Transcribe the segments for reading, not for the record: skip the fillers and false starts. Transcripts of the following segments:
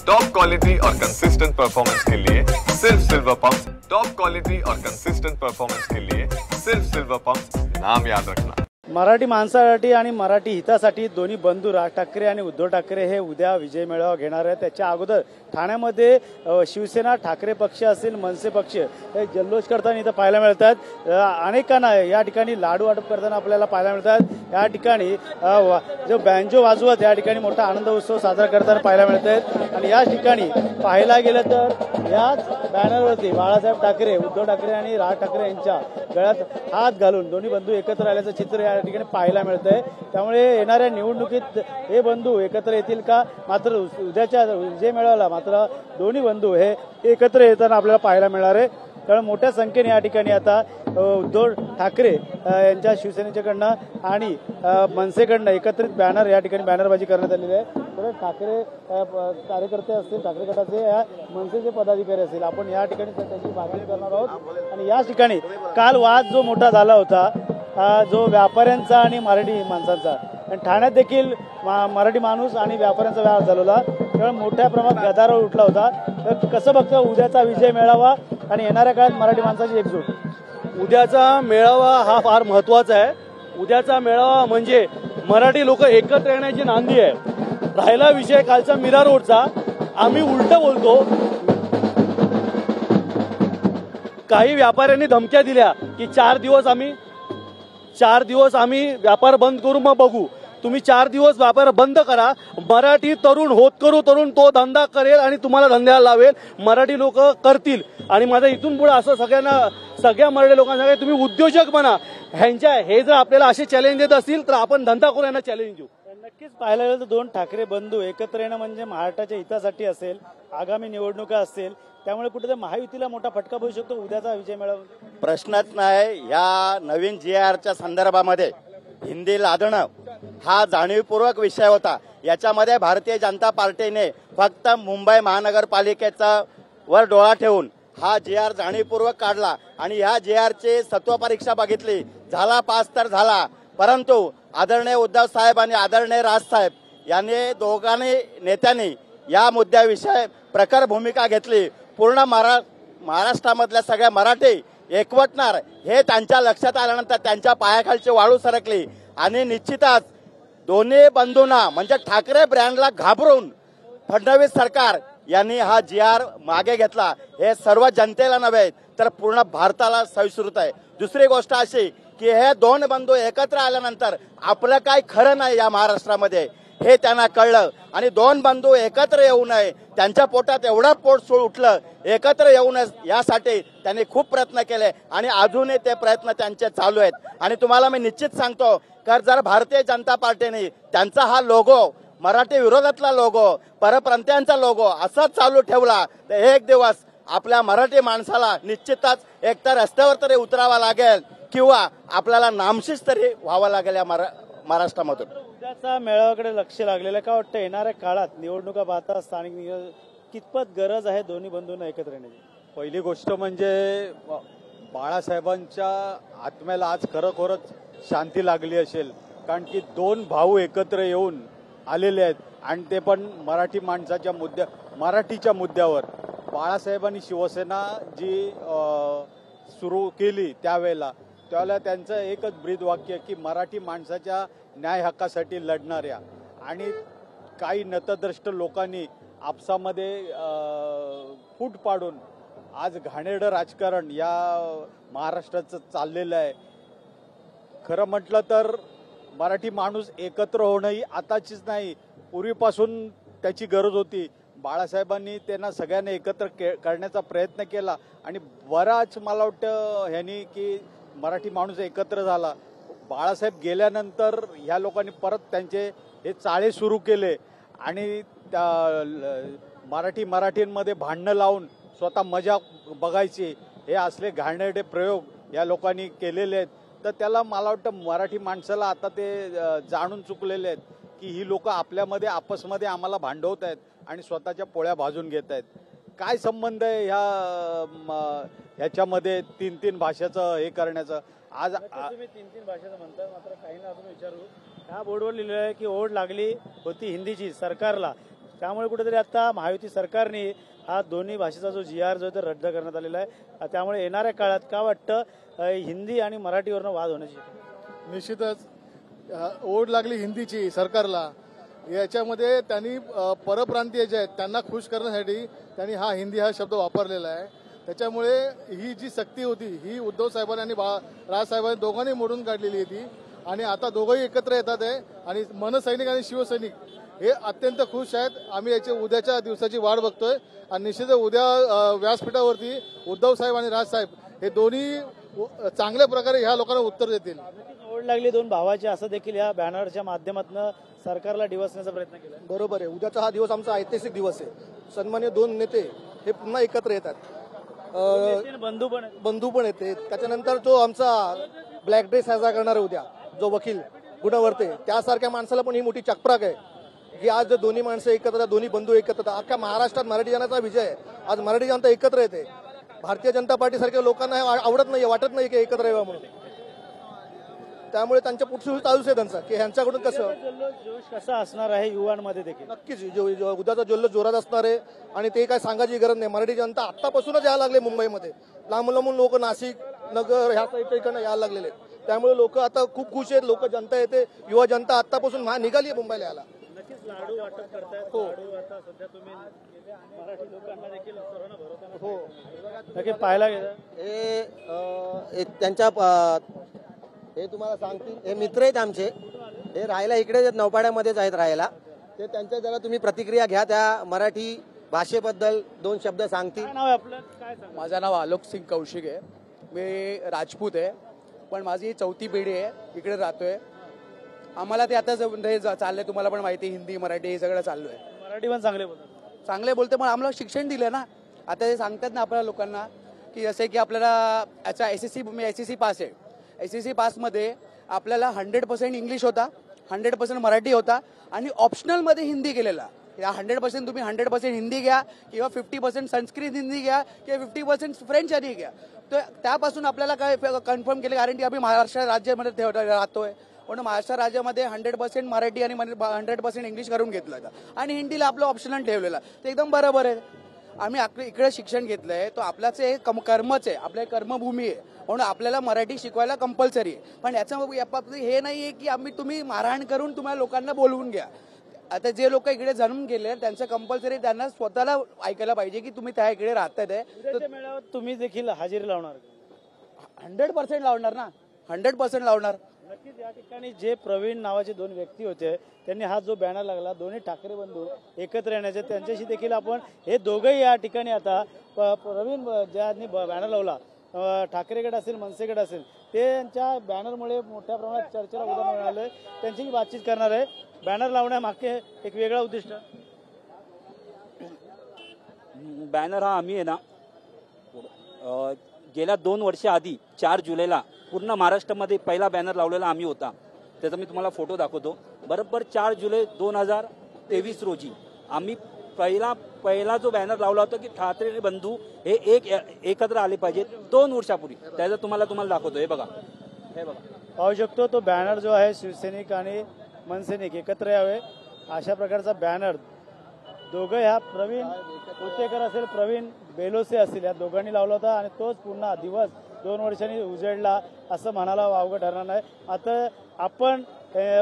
Top quality और consistent performance के लिए सिर्फ सिल्वर पंप्स। टॉप क्वालिटी और कंसिस्टेंट परफॉर्मेंस के लिए सिर्फ सिल्वर पंप्स, नाम याद रखना। मराठी माणसासाठी आणि मराठी हितासाठी दोन्ही बंधू राज ठाकरे आणि उद्धव ठाकरे हे उद्या विजय मेळावा घेणार आहेत। त्याच्या अगोदर ठाण्यामध्ये शिवसेना ठाकरे पक्ष असेल मनसे पक्ष हे जल्लोष करताना इथं पाहायला मिळतात। अनेकांना या ठिकाणी लाडू वाटप करताना आपल्याला पाहायला मिळतात। या ठिकाणी जो बँजो वाजवत या ठिकाणी मोठा आनंद उत्सव साजरा करताना पाहायला मिळतात। आणि या ठिकाणी पाहायला गेलं तर याच बॅनरवरती बाळासाहेब ठाकरे उद्धव ठाकरे आणि राज ठाकरे यांच्या गळ्यात हात घालून दोन्ही बंधू एकत्र आल्याचं चित्र या ठिकाणी पाहायला मिळतंय। त्यामुळे येणाऱ्या निवडणुकीत हे बंधू एकत्र येतील का, मात्र उद्याच्या विजय मेळाव्याला मात्र दोन्ही बंधू हे एकत्र येताना आपल्याला पाहायला मिळणार आहे। त्यामुळे मोठ्या संख्येने या ठिकाणी आता उद्धव ठाकरे यांच्या शिवसेनेच्याकडनं आणि मनसेकडनं एकत्रित बॅनर या ठिकाणी बॅनरबाजी करण्यात आलेली आहे। तर ठाकरे कार्यकर्ते असतील, ठाकरे गटाचे या मनसेचे पदाधिकारी असतील, आपण या ठिकाणी त्याची बातचीत करणार आहोत। आणि याच ठिकाणी काल वाद जो मोठा झाला होता जो व्यापाऱ्यांचा आणि मराठी माणसांचा, आणि ठाण्यात देखील मराठी माणूस आणि व्यापाऱ्यांचा वाद झालेला, त्यामुळे मोठ्या प्रमाणात गदारोळ उठला होता। तर कसं बघतं उद्याचा विजय मेळावा आणि येणाऱ्या काळात मराठी माणसाची एकजूट? उद्याचा मेळावा हा फार महत्वाचा आहे। उद्याचा मेळावा म्हणजे मराठी लोक एकत्र येण्याची नांदी आहे। राहिला विषय कालचा मीरा रोडचा, आम्ही उलट बोलतो। काही व्यापाऱ्यांनी धमक्या दिल्या की 4 दिवस आम्ही व्यापार बंद करू, मग बघू। तुम्ही 4 दिवस व्यापार बंद करा, मराठी तरुण तरुण तो धंदा करेल आणि तुम्हाला धंद्याला लावेल, मराठी लोक करतील। आणि माझं इथून पुढे असं सगळ्या मराठी लोकांना तुम्ही उद्योजक बना। हे जर आपल्याला असे चॅलेंज देत असतील तर आपण धंदा करू, यांना चॅलेंज देऊ। नक्कीच पाहायला गेलं तर दोन ठाकरे बंधू एकत्र येणं म्हणजे महाराष्ट्राच्या हितासाठी असेल, आगामी निवडणुका असेल, त्यामुळे कुठेतरी महायुतीला मोठा फटका बसू शकतो उद्याचा विजय मेळावा। प्रश्नच नाही। या नवीन जीआरच्या संदर्भामध्ये हिंदी लादणं हा जाणीवपूर्वक विषय होता। याच्यामध्ये भारतीय जनता पार्टीने फक्त मुंबई महानगरपालिकेचा वर डोळा ठेवून हा जीआर जाणीवपूर्वक काढला आणि या जीआरची सत्व परीक्षा बघितली, झाला पास तर झाला। परंतु आदरणीय उद्धव साहेब आणि आदरणीय राज साहेब यांनी दोघांनी नेत्यांनी या मुद्द्याविषयी प्रखर भूमिका घेतली। पूर्ण महाराष्ट्रामधल्या सगळ्या मराठी एकवटणार हे त्यांच्या लक्षात आल्यानंतर त्यांच्या पायाखालची वाळू सरकली आणि निश्चितच दोन्ही बंधूंना म्हणजे ठाकरे ब्रँडला घाबरून फडणवीस सरकार यांनी हा जीआर मागे घेतला। हे सर्व जनतेला नव्हे तर पूर्ण भारताला सविश्रुत आहे। दुसरी गोष्ट अशी की हे दोन बंधू एकत्र आल्यानंतर आपलं काय खरं नाही या महाराष्ट्रामध्ये हे त्यांना कळलं आणि दोन बंधू एकत्र येऊ नये, त्यांच्या पोटात एवढं पोटसूळ उठलं, एकत्र येऊ नये यासाठी त्यांनी खूप प्रयत्न केले आणि अजूनही ते प्रयत्न त्यांचे चालू आहेत। आणि तुम्हाला मी निश्चित सांगतो की जर भारतीय जनता पार्टीने त्यांचा हा लोगो, मराठी विरोधातला लोगो, परप्रांतीयांचा लोगो असाच चालू ठेवला तर एक दिवस आपल्या मराठी माणसाला निश्चितच एकतर रस्त्यावर तरी उतरावा लागेल किंवा आपल्याला नामशेष तरी व्हावं लागेल या महाराष्ट्रामधून। उद्याचा मेळाव्याकडे लक्ष लागलेलं का वाटतं? येणाऱ्या काळात निवडणुका पाहता स्थानिक कितपत गरज आहे दोन्ही बंधूंना एकत्र येण्याची? पहिली गोष्ट म्हणजे बाळासाहेबांच्या आत्म्याला आज खरोखरच शांती लागली असेल, कारण की दोन भाऊ एकत्र येऊन आलेले आहेत आणि ते पण मराठी माणसाच्या मराठीच्या मुद्द्यावर। बाळासाहेबांनी शिवसेना जी सुरू केली त्यावेळेला त्यांचं एकच ब्रीद वाक्य की मराठी माणसाच्या न्याय हक्कासाठी लढणाऱ्या, आणि काही नतद्रष्ट लोकांनी आपसामध्ये फूट पाडून आज घाणेरडं राजकारण या महाराष्ट्राचं चाललेलं आहे। खरं म्हटलं तर मराठी माणूस एकत्र होणं ही आताचीच नाही, पूर्वीपासून त्याची गरज होती। बाळासाहेबांनी त्यांना सगळ्यांना एकत्र करण्याचा प्रयत्न केला आणि बराच मला वाटतं ह्यांनी की मराठी माणूस एकत्र झाला। बाळासाहेब गेल्यानंतर ह्या लोकांनी परत त्यांचे हे चाळे सुरू केले आणि मराठींमध्ये भांडणं लावून स्वतः मजा बघायची, हे असले घाणेरडे प्रयोग या लोकांनी केलेले आहेत। तर त्याला मला वाटतं मराठी माणसाला आता ते जाणून चुकलेले आहेत की ही लोक आपल्यामध्ये आपसमध्ये आम्हाला भांडवत आहेत आणि स्वतःच्या पोळ्या भाजून घेत आहेत। काय संबंध आहे ह्याच्यामध्ये 3 भाषेचं हे करण्याचं? आज तुम्ही 3 भाषेचं म्हणता, मात्र काही ना अजून विचारू, ह्या बोर्डवर लिहिलेलं आहे की ओढ लागली होती हिंदीची सरकारला, त्यामुळे कुठेतरी आता महायुती सरकारने हा दोन्ही भाषेचा जो GR जो आहे तो रद्द करण्यात आलेला आहे. त्यामुळे येणाऱ्या काळात का वाटतं हिंदी आणि मराठीवरनं वाद होण्याची शक्यता? निश्चितच ओढ लागली हिंदीची सरकारला. याच्यामध्ये त्यांनी परप्रांतीय जे आहेत त्यांना खुश करण्यासाठी त्यांनी हा हिंदी हा शब्द वापरलेला आहे. त्याच्यामुळे ही जी सक्ती होती ही उद्धव साहेबांनी आणि राजसाहेबांनी दोघांनी मोडून काढलेली होती आणि आता दोघंही एकत्र येतात आहे आणि मनसैनिक आणि शिवसैनिक हे अत्यंत खुश आहेत. आम्ही याची उद्याच्या दिवसाची वाट बघतोय आणि निश्चित उद्या व्यासपीठावरती उद्धव साहेब आणि राजसाहेब हे दोन्ही चांगल्या प्रकारे ह्या लोकांना उत्तर देतील. ओढ लागली दोन भावाची असं देखील या बॅनरच्या माध्यमातून सरकारला डिवसण्याचा प्रयत्न केला. बरोबर आहे. उद्याचा हा दिवस आमचा ऐतिहासिक दिवस आहे. सन्मान्य दोन नेते हे पुन्हा एकत्र येतात. बंधू पण येते. त्याच्यानंतर जो आमचा ब्लॅक डे साजरा करणार आहे उद्या जो वकील गुणवर्ते त्यासारख्या माणसाला पण ही मोठी चकप्राक आहे की आज दोन्ही माणसं एकत्र, दोन्ही बंधू एकत्र. अख्ख्या महाराष्ट्रात मराठी जनाचा विजय आहे. आज मराठी जनता एकत्र येते. भारतीय जनता पार्टी सारख्या लोकांना आवडत नाही, वाटत नाही की एकत्र यावं म्हणून. त्यामुळे त्यांच्या पुढचं चालूच आहे त्यांचा की ह्यांच्याकडून कसं जोश कसा असणार आहे युवांमध्ये देखील. नक्कीच उद्याचा जल्लोष जोरात असणार आहे आणि ते काय सांगायची गरज नाही. मराठी जनता आतापासूनच यायला लागले मुंबईमध्ये. लांब लांबून लोक नाशिक नगर ह्या साईडच्या इकडनं यायला लागलेले. त्यामुळे लोक आता खूप खुश आहेत. लोक जनता येते, युवा जनता आतापासून निघाली आहे मुंबईला यायला. नक्कीच लाडू वाटप करतायत. हो. लाडू आता सध्या तुम्ही मराठी लोकांना देखील सर्वांना भरवताना हो नक्की पाहायला गेलं. हे त्यांच्या हे तुम्हाला सांगतील. हे मित्र आहेत आमचे. हे राहायला इकडेच आहेत, नौपाड्यामध्येच आहेत राहायला. ते त्यांच्या जरा तुम्ही प्रतिक्रिया घ्या त्या मराठी भाषेबद्दल दोन शब्द सांगतील. काय नाव आहे आपलं? काय सांगा. माझं नाव आलोक सिंग कौशिक आहे. मी राजपूत आहे पण माझी 4थी पिढी आहे. इकडे राहतोय. आम्हाला ते आता चाललंय, तुम्हाला पण माहिती, हिंदी मराठी हे सगळं चालू आहे. मराठी पण चांगले बोलतो पण आम्हाला शिक्षण दिलं ना. आता ते सांगतात ना आपल्या लोकांना की जसे की आपल्याला याचा SSC पास आहे. SSC पासमध्ये आपल्याला 100% इंग्लिश होता, 100% मराठी होता आणि ऑप्शनलमध्ये हिंदी केलेला. या 100% तुम्ही 100% हिंदी घ्या किंवा 50% संस्कृत हिंदी घ्या किंवा 50% फ्रेंच हिंदी घ्या. तर त्यापासून आपल्याला काय कन्फर्म केलं, कारण की आम्ही महाराष्ट्र राज्यामध्ये राहतोय. पण महाराष्ट्र राज्यामध्ये 100% मराठी आणि 100% इंग्लिश करून घेतलं होतं आणि हिंदीला आपलं ऑप्शनल ठेवलेलं. ते एकदम बरोबर आहे. आम्ही इकडे शिक्षण घेतलंय तो आपल्याच हे कर्मच आहे, आपल्या कर्मभूमी आहे. म्हणून आपल्याला मराठी शिकवायला कंपल्सरी आहे. पण याचं हे नाही आहे की तुम्ही मारहाण करून तुम्हाला लोकांना बोलवून घ्या. आता जे लोक इकडे जन्म गेले त्यांचं कंपल्सरी त्यांना स्वतःला ऐकायला पाहिजे की तुम्ही त्या इकडे राहताय. मेळाव्यात तुम्ही देखील हजेरी लावणार? 100% लावणार ना, 100% लावणार. नक्कीच. या ठिकाणी जे प्रवीण नावाचे दोन व्यक्ती होते त्यांनी हा जो बॅनर लागला दोन्ही ठाकरे बंधू एकत्र येण्याचे, त्यांच्याशी देखील आपण हे दोघंही या ठिकाणी आता प्रवीण ज्यांनी बॅनर लावला ठाकरेगड असेल मनसेगड असेल ते यांच्या बॅनरमुळे मोठ्या प्रमाणात चर्चेला उदाहरण मिळालं. त्यांची बातचीत करणार आहे. बॅनर लावण्यामागे एक वेगळा उद्दिष्ट. बॅनर हा आम्ही आहे ना गेल्या 2 वर्ष आधी 4 जुलैला पूर्ण महाराष्ट्रामध्ये पहिला बॅनर लावलेला आम्ही होता. त्याचा मी तुम्हाला फोटो दाखवतो. बरोबर 4 जुलै 2023 रोजी आम्ही पहिला जो बॅनर लावला होता की ठाकरे बंधू हे एकत्र आले पाहिजेत 2 वर्षापूर्वी. त्याचा तुम्हाला दाखवतो. हे बघा पाहू शकतो तो बॅनर जो आहे शिवसैनिक आणि मनसैनिक एकत्र यावे अशा प्रकारचा बॅनर दोघं ह्या प्रवीण उतेकर असेल प्रवीण बेलोसे असतील या दोघांनी लावला होता आणि तोच पुन्हा दिवस 2 वर्षांनी उजळला असं म्हणायला वावगं ठरणार नाही. आता आपण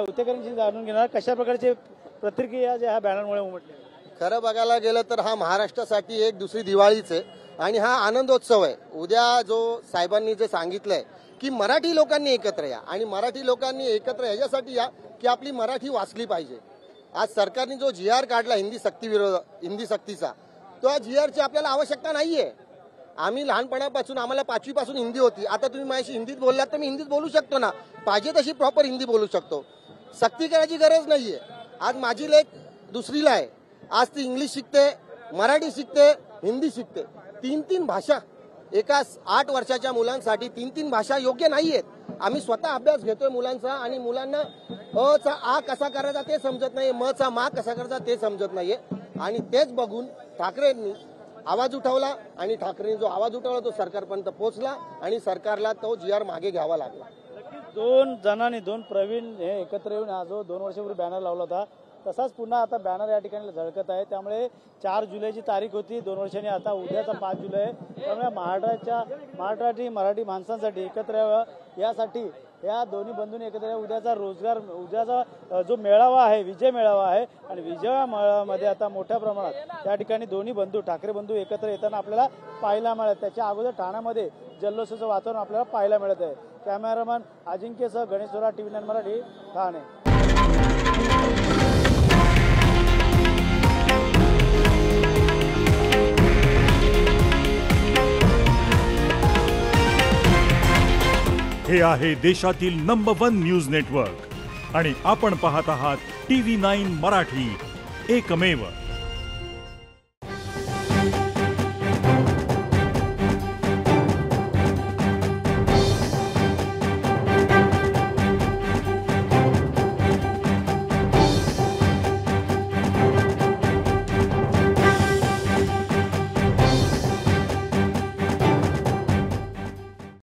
उतेकरांची जाणून घेणार कशा प्रकारची प्रतिक्रिया ज्या ह्या बॅनरमुळे उमटल्या. खरं बघायला गेलं तर हा महाराष्ट्रासाठी एक दुसरी दिवाळीच आहे आणि हा आनंदोत्सव आहे. उद्या जो साहेबांनी जे सांगितलंय की मराठी लोकांनी एकत्र या आणि मराठी लोकांनी एकत्र याच्यासाठी या की आपली मराठी वाचली पाहिजे. आज सरकारने जो GR काढला हिंदी सक्तीचा तो GRची आपल्याला आवश्यकता नाहीये. आम्ही लहानपणापासून आम्हाला 5वी पासून हिंदी होती. आता तुम्ही माझ्याशी हिंदीत बोललात तर मी हिंदीत बोलू शकतो ना. पाहिजे तशी प्रॉपर हिंदी बोलू शकतो. सक्ती करायची गरज नाहीये. आज माझी लेक 2रीला आहे. आज ती इंग्लिश शिकते, मराठी शिकते, हिंदी शिकते. 3 भाषा एका 8 वर्षाच्या मुलांसाठी 3 भाषा योग्य नाहीयेत. आम्ही स्वतः अभ्यास घेतोय मुलांचा आणि मुलांना अ चा आ कसा करायचा ते समजत नाहीये, म चा मा कसा करायचा ते समजत नाहीये. आणि तेच बघून ठाकरेंनी आवाज उठवला आणि ठाकरेंनी जो आवाज उठवला तो सरकारपर्यंत पोहोचला आणि सरकारला तो GR मागे घ्यावा लागला. 2 जणांनी 2 प्रवीण हे एकत्र येऊन हा जो 2 वर्षापूर्वी बॅनर लावला होता तसाच पुन्हा आता बॅनर या ठिकाणी झळकत आहे। त्यामुळे 4 जुलैची तारीख होती 2 वर्षांनी, आता उद्याचा 5 जुलै आहे। त्यामुळे महाराष्ट्रातील मराठी माणसांसाठी एकत्र यावं यासाठी या दोन्ही बंधूंनी एकत्र उद्याचा रोजगार, उद्याचा जो मेळावा आहे विजय मेळावा आहे आणि विजय मेळाव्यामध्ये आता मोठ्या प्रमाणात त्या ठिकाणी दोन्ही बंधू ठाकरे बंधू एकत्र येताना आपल्याला पाहायला मिळत। त्याच्या अगोदर ठाण्यामध्ये जल्लोषाचं वातावरण आपल्याला पाहायला मिळत आहे। कॅमेरामन अजिंक्यसह गणेश सोरा, TV9 मराठी, ठाणे। हे आहे देशातील नंबर 1 न्यूज नेटवर्क आणि आपण पाहत आहात TV9 मराठी, एकमेव।